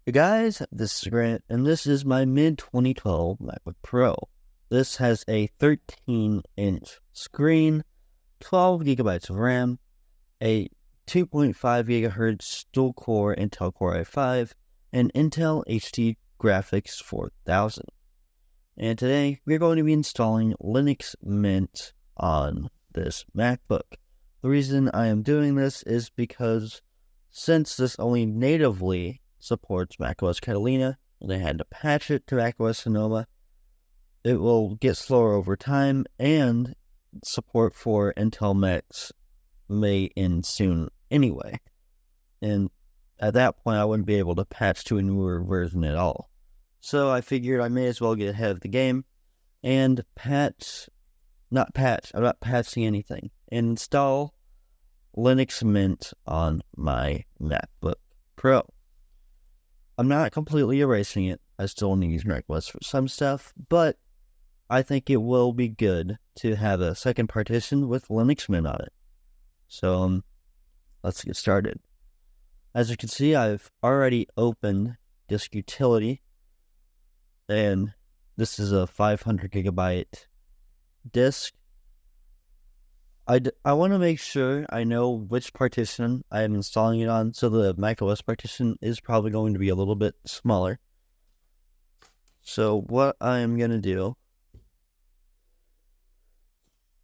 Hey guys, this is Grant, and this is my mid-2012 MacBook Pro. This has a 13-inch screen, 12 gigabytes of RAM, a 2.5 gigahertz dual-core Intel Core i5, and Intel HD Graphics 4000. And today, we're going to be installing Linux Mint on this MacBook. The reason I am doing this is because since this only natively supports macOS Catalina, and they had to patch it to macOS Sonoma, it will get slower over time, and support for Intel Macs may end soon anyway. And at that point, I wouldn't be able to patch to a newer version at all. So I figured I may as well get ahead of the game and I'm not patching anything, and install Linux Mint on my MacBook Pro. I'm not completely erasing it. I still need to use macOS for some stuff, but I think it will be good to have a second partition with Linux Mint on it. So let's get started. As you can see, I've already opened Disk Utility, and this is a 500 gigabyte disk. I want to make sure I know which partition I am installing it on, so the macOS partition is probably going to be a little bit smaller. So what I am going to do,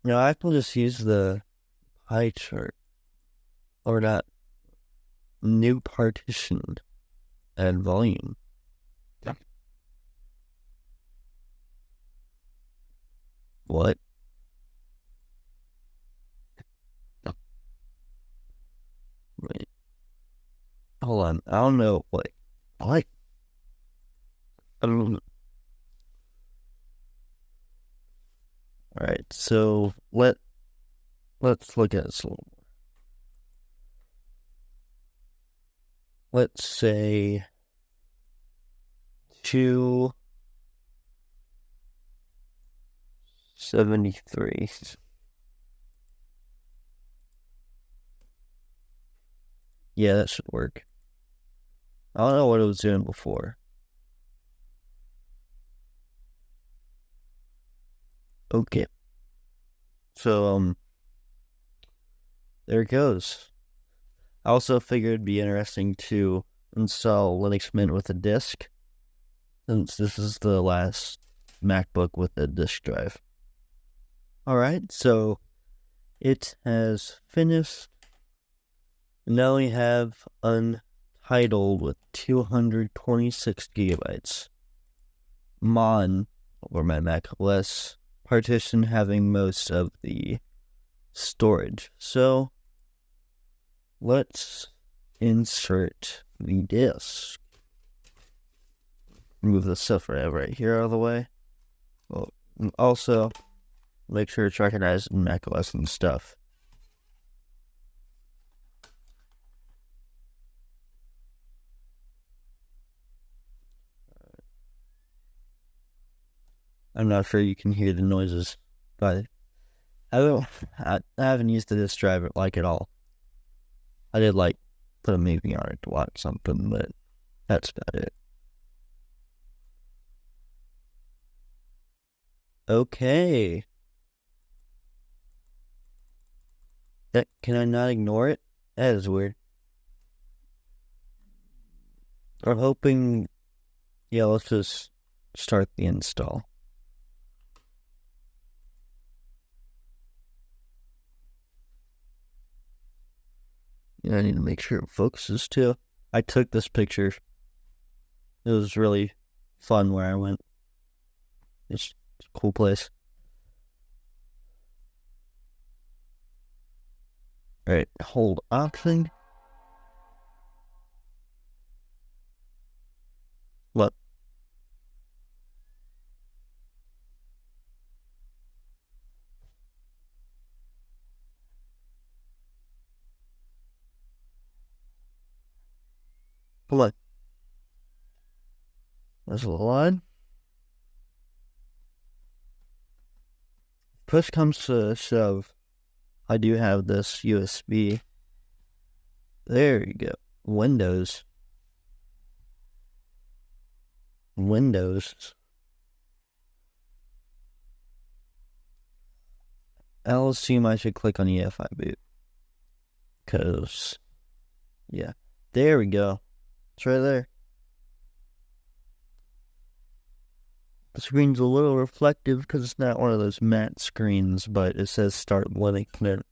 now I can just use the pie chart, or not, new partition, add volume. What? Wait. Hold on. I don't know. What? I don't know. Alright, so let's look at this a little more. Let's say 273. Yeah, that should work. I don't know what it was doing before. Okay. So, there it goes. I also figured it'd be interesting to install Linux Mint with a disk, since this is the last MacBook with a disk drive. Alright, so it has finished. Now we have Untitled with 226 gigabytes. Mon, or my Mac OS partition, having most of the storage. So let's insert the disk. Move the stuff right here out of the way. Well, also make sure it's recognized in macOS and stuff. I'm not sure you can hear the noises, but I haven't used the disk drive like at all. I did put a movie on it to watch something, but that's about it. Okay. Can I not ignore it? That is weird. I'm hoping, yeah, let's just start the install. Yeah, I need to make sure it focuses too. I took this picture. It was really fun where I went. It's a cool place. Alright, hold option. What? Come on. There's a line. Push comes to shove, I do have this USB. There you go. Windows. Windows. I'll assume I should click on EFI boot. Because, yeah. There we go. It's right there. The screen's a little reflective because it's not one of those matte screens, but it says start Linux Mint.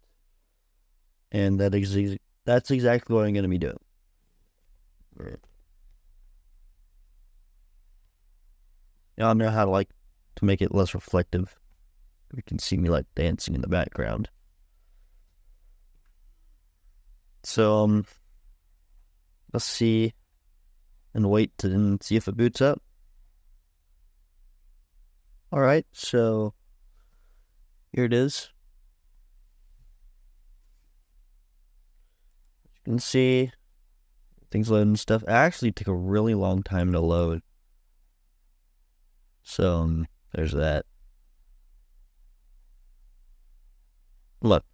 And that's exactly what I'm going to be doing. Right. Now I know how to make it less reflective. You can see me dancing in the background. So let's see and wait to see if it boots up. All right, so here it is. You can see things loading stuff. It actually took a really long time to load. So there's that. Look,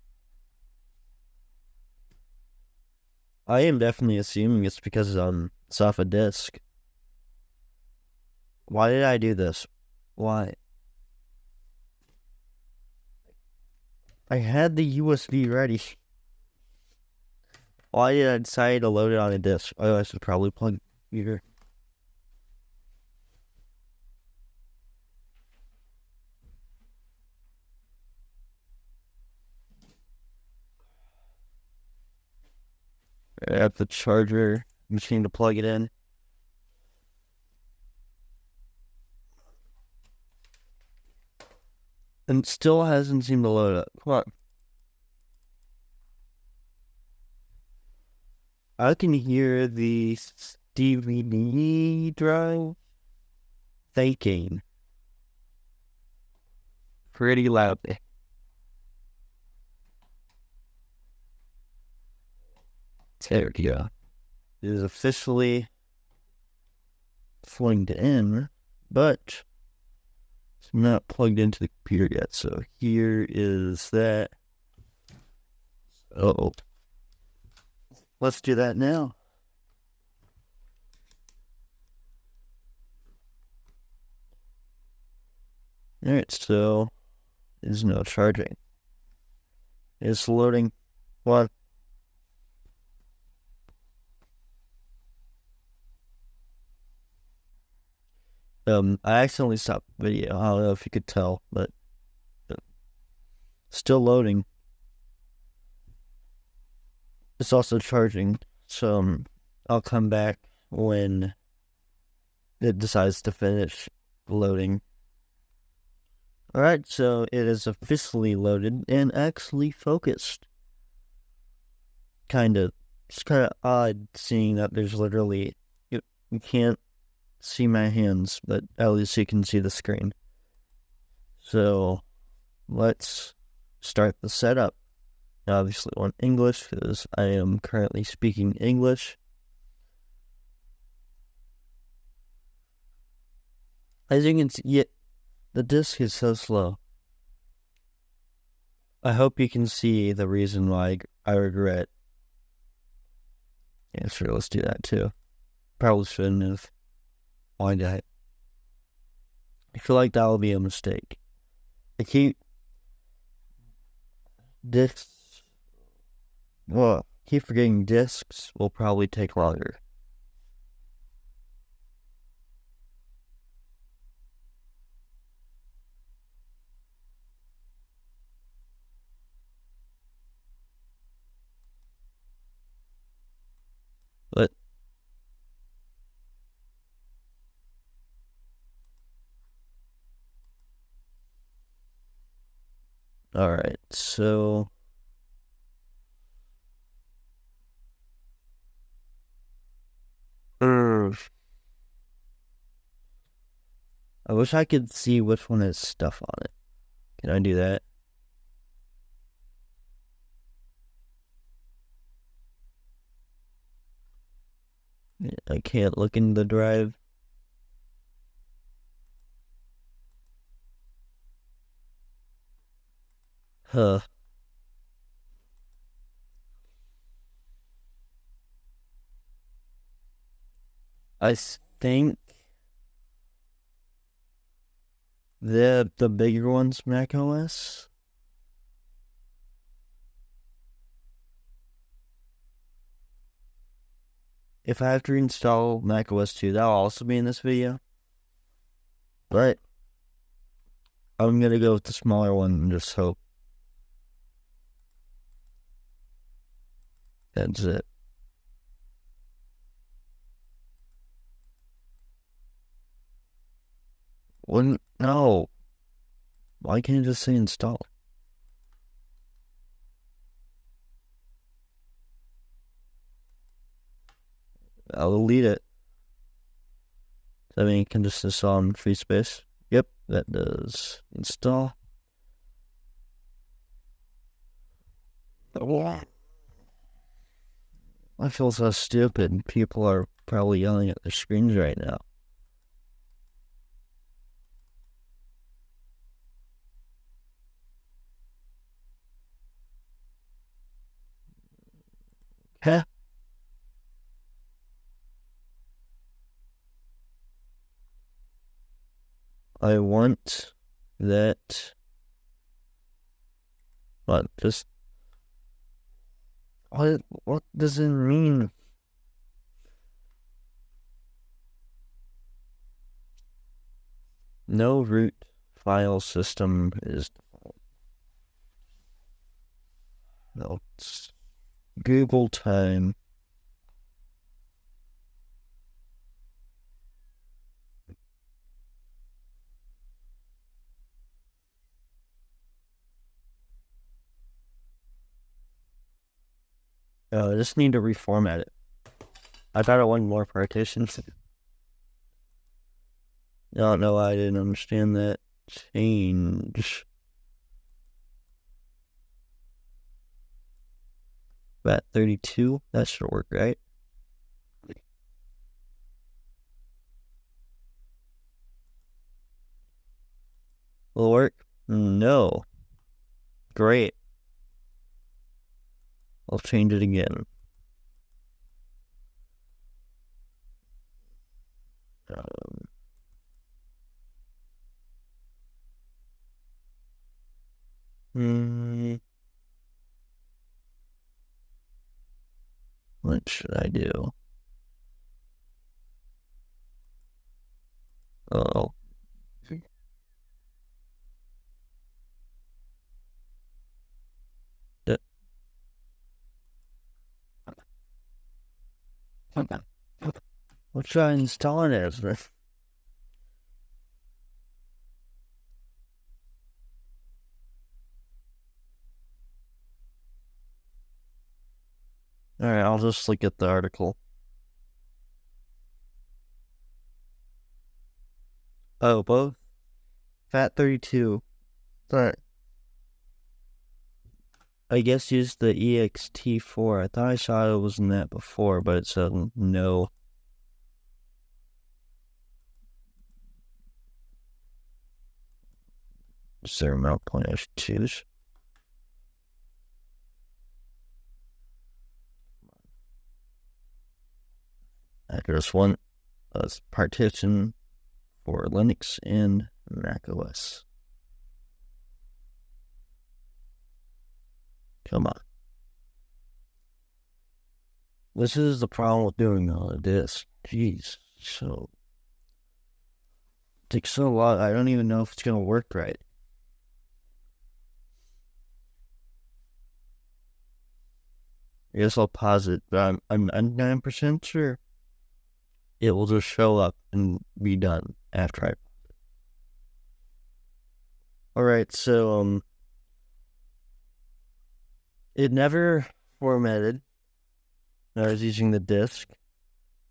I am definitely assuming it's because it's off a disk. Why did I do this? Why? I had the USB ready. Why did I decide to load it on a disk? Oh, I should probably plug the computer. I have the charger machine to plug it in. And still hasn't seemed to load up. Come on. I can hear the DVD drive thinking pretty loudly. There we go. It is officially plugged in, but it's not plugged into the computer yet. So here is that. Oh, let's do that now. All right, so there's no charging. It's loading. What? I accidentally stopped the video. I don't know if you could tell, but still loading. It's also charging, so I'll come back when it decides to finish loading. Alright, so it is officially loaded and actually focused. It's kind of odd seeing that there's literally, you can't see my hands, but at least you can see the screen. So let's start the setup. I obviously want English because I am currently speaking English. As you can see, the disk is so slow. I hope you can see the reason why I regret. Yeah, sure, let's do that too. Probably shouldn't have. Why did I feel like that will be a mistake. I keep discs. Well, keep forgetting discs will probably take longer. But all right, so I wish I could see which one has stuff on it. Can I do that? I can't look in the drive. Huh. I think The bigger ones, Mac OS. If I have to install Mac OS 2, that'll also be in this video. But I'm gonna go with the smaller one and just hope that's it. Wouldn't no. Why can't you just say install? I'll delete it. So I mean, you can just install on free space. Yep, that does install. I feel so stupid. People are probably yelling at their screens right now. Heh. I want that. What? Just what does it mean? No root file system is default. No, it's Google time. I just need to reformat it. I thought I wanted more partitions. I don't know why I didn't understand that change. FAT32, that should work, right? Will it work? No. Great. I'll change it again. What should I do? Oh. What should I install it as? Alright, I'll just look at the article. Oh, both? FAT32. Sorry. I guess use the ext4. I thought I saw it was in that before, but it said no. Is there a mount point I should choose? I just want a partition for Linux and Mac OS. Come on. This is the problem with doing all of this. Jeez. So it takes so long. I don't even know if it's gonna work right. I guess I'll pause it, but I'm 99% sure it will just show up and be done after I. Alright, so it never formatted. I was using the disk,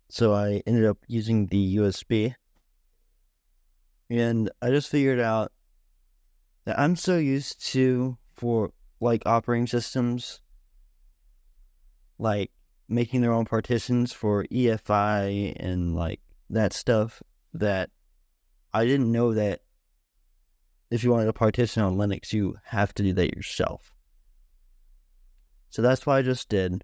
so I ended up using the USB. And I just figured out that I'm so used to, for like operating systems, like making their own partitions for EFI and like that stuff, that I didn't know that if you wanted a partition on Linux, you have to do that yourself. So that's what I just did.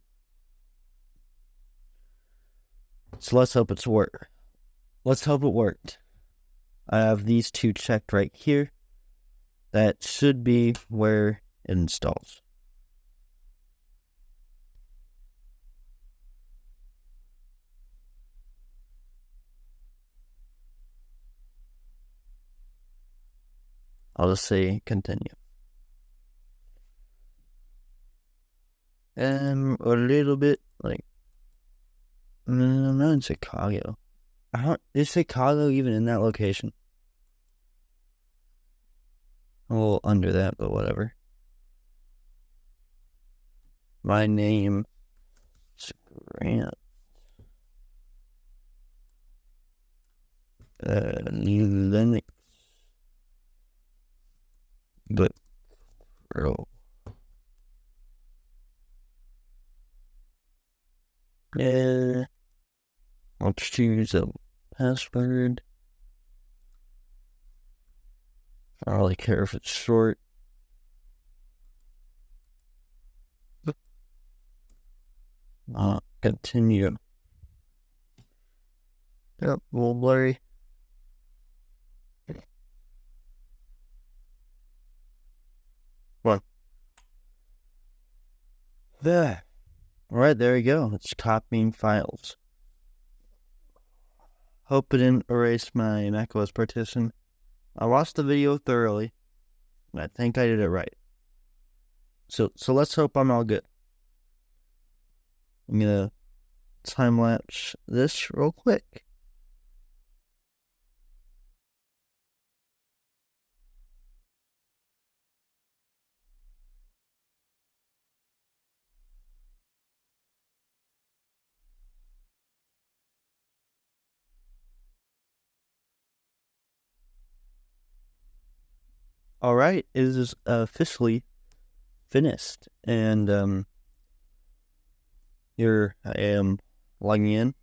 So let's hope it worked. I have these two checked right here. That should be where it installs. I'll just say continue. And a little bit like, I'm not in Chicago. Is Chicago even in that location? A little under that, but whatever. My name is Grant. Linux. But, bro. Yeah. I'll choose a password. I don't really care if it's short. Continue. Yep, a little blurry. One. There. Alright, there you go. It's copying files. Hope it didn't erase my macOS partition. I watched the video thoroughly, and I think I did it right. So let's hope I'm all good. I'm gonna time lapse this real quick. All right, it is officially finished, and here I am logging in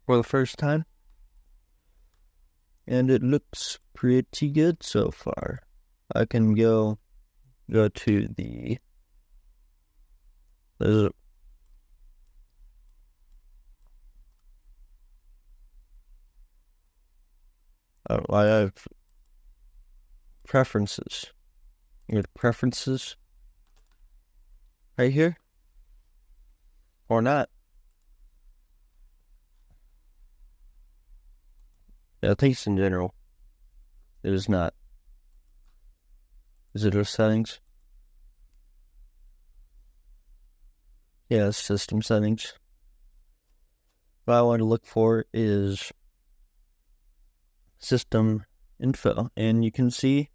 for the first time, and it looks pretty good so far. I can go to there's I have preferences. Your preferences right here, or not. Yeah, I think it's in general. It is not. Is it our settings? Yeah, it's system settings. What I want to look for is system info, and you can see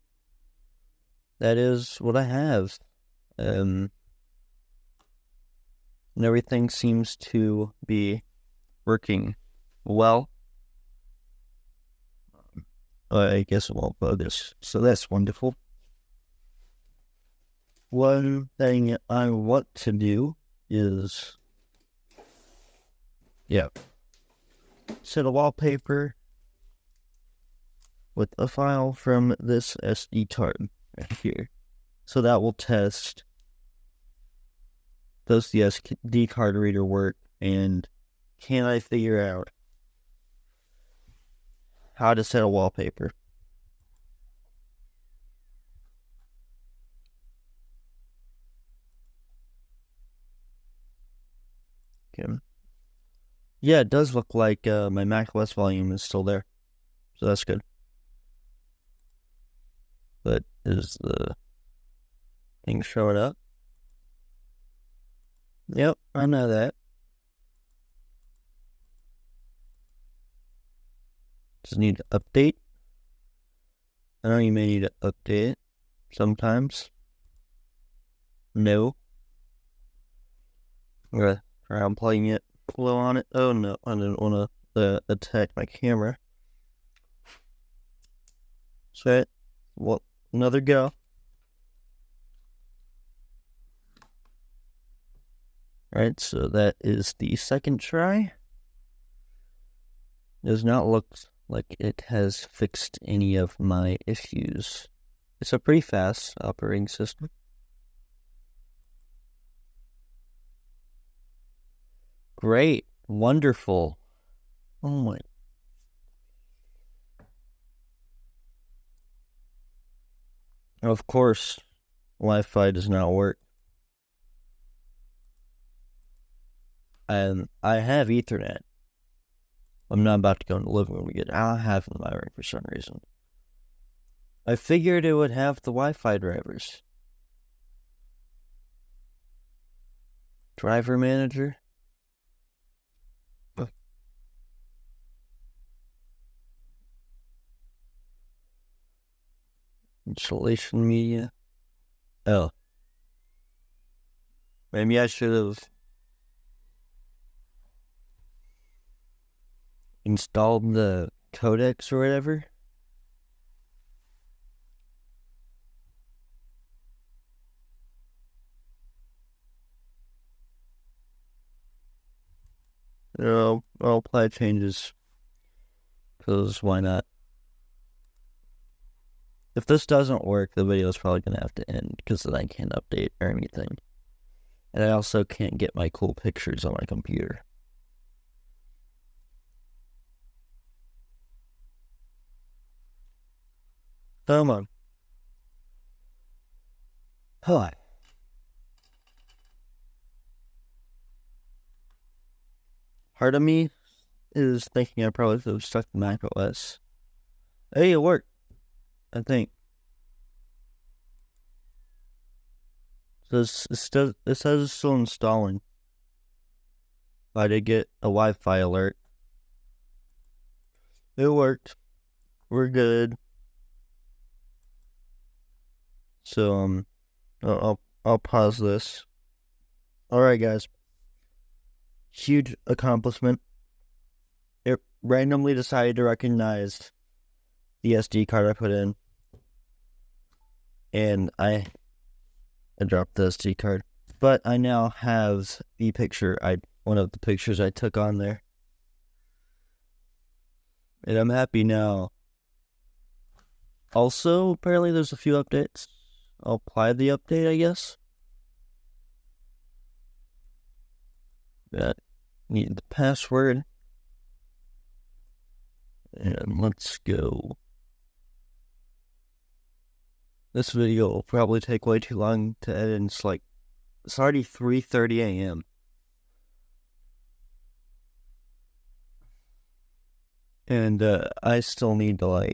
that is what I have. And everything seems to be working well. I guess it won't focus, so that's wonderful. One thing I want to do is, set a wallpaper with a file from this SD card right here. So that will test, does the SD card reader work, and can I figure out how to set a wallpaper. Okay. Yeah, it does look like my macOS volume is still there, so that's good. But is the thing showing up? Yep, I know that. Does it need to update? I know you may need to update it sometimes. No. I'm gonna try unplugging it, blow on it. Oh no, I didn't want to attack my camera. So, well, another go. Alright, so that is the second try. It does not look like it has fixed any of my issues. It's a pretty fast operating system. Great. Wonderful. Oh my. Of course, Wi-Fi does not work. And I have Ethernet. I'm not about to go in the living room again. I don't have it in my room for some reason. I figured it would have the Wi-Fi drivers. Driver manager. Installation media. Oh. Maybe I should have installed the codecs or whatever. I'll apply changes. Because why not? If this doesn't work, the video is probably going to have to end because then I can't update or anything. And I also can't get my cool pictures on my computer. Come on. Hi. Part of me is thinking I probably should have stuck to Mac OS. Hey, it worked. I think. It says it's still installing. I did get a Wi-Fi alert. It worked. We're good. So I'll pause this. All right, guys. Huge accomplishment. It randomly decided to recognize the SD card I put in, and I dropped the SD card. But I now have the picture one of the pictures I took on there. And I'm happy now. Also, apparently there's a few updates. I'll apply the update, I guess. That need the password. And let's go. This video will probably take way too long to edit. It's already 3:30 a.m. And I still need to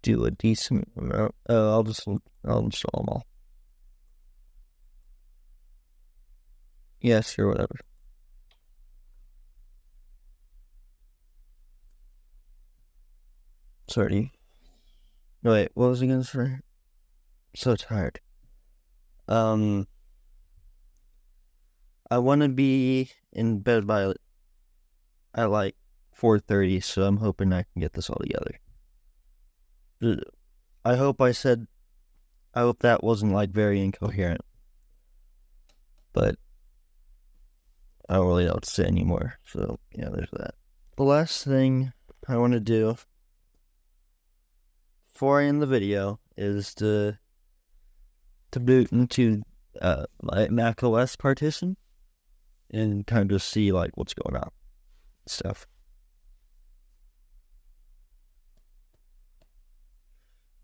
do a decent amount. I'll install them all. Yeah, sure, whatever. Sorry. No, wait, what was I gonna say? I'm so tired. I want to be in bed by at 4:30, so I'm hoping I can get this all together. I hope that wasn't very incoherent, but I don't really know what to say anymore. So yeah, there's that. The last thing I want to do before I end the video is to boot into my Mac OS partition and kind of see what's going on and stuff.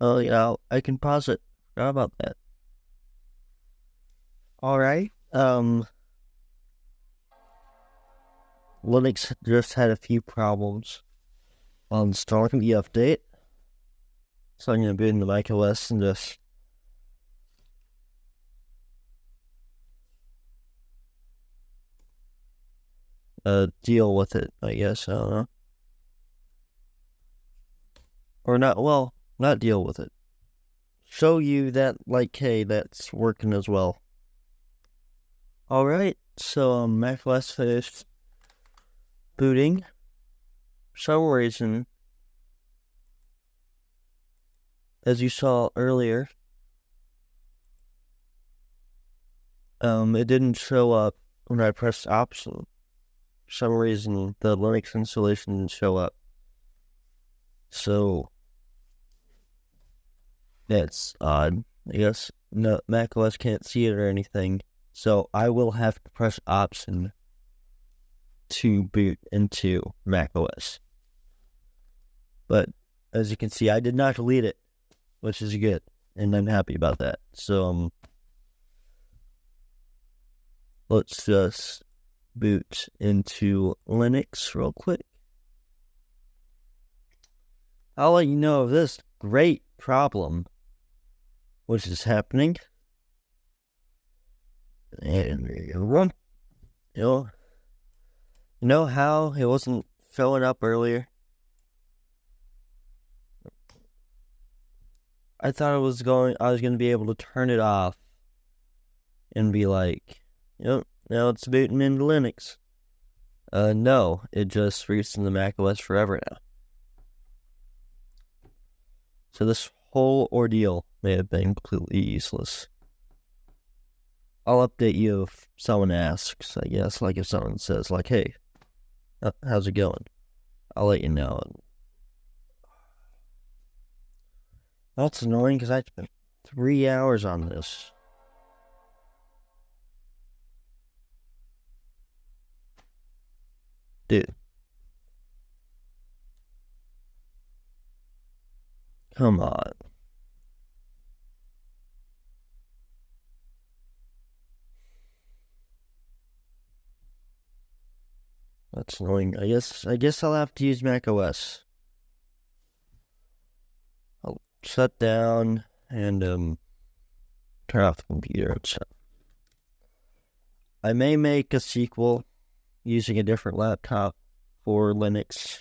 Oh yeah, I can pause it. Forgot about that. All right. Linux just had a few problems while installing the update, so I'm gonna boot into Mac OS and just deal with it, I guess. I don't know. Or not, well, not deal with it. Show you that, hey, that's working as well. Alright, so Mac OS finished booting. For some reason, as you saw earlier, it didn't show up when I pressed option. For some reason, the Linux installation didn't show up. So that's odd. I guess no, macOS can't see it or anything. So I will have to press option to boot into macOS. But as you can see, I did not delete it, which is good, and I'm happy about that. So, let's just boot into Linux real quick. I'll let you know of this great problem which is happening. And you know how it wasn't filling up earlier? I thought I was going to be able to turn it off and be like, yep, now it's booting into Linux. No, it just freezes in the macOS forever now. So this whole ordeal may have been completely useless. I'll update you if someone asks, I guess, like if someone says, like, hey, how's it going? I'll let you know. That's annoying because I spent 3 hours on this. Dude. Come on. That's annoying. I guess I'll have to use macOS. I'll shut down and turn off the computer and stuff. I may make a sequel using a different laptop for Linux.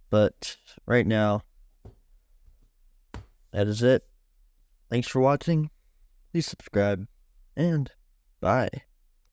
But right now, that is it. Thanks for watching. Please subscribe and bye.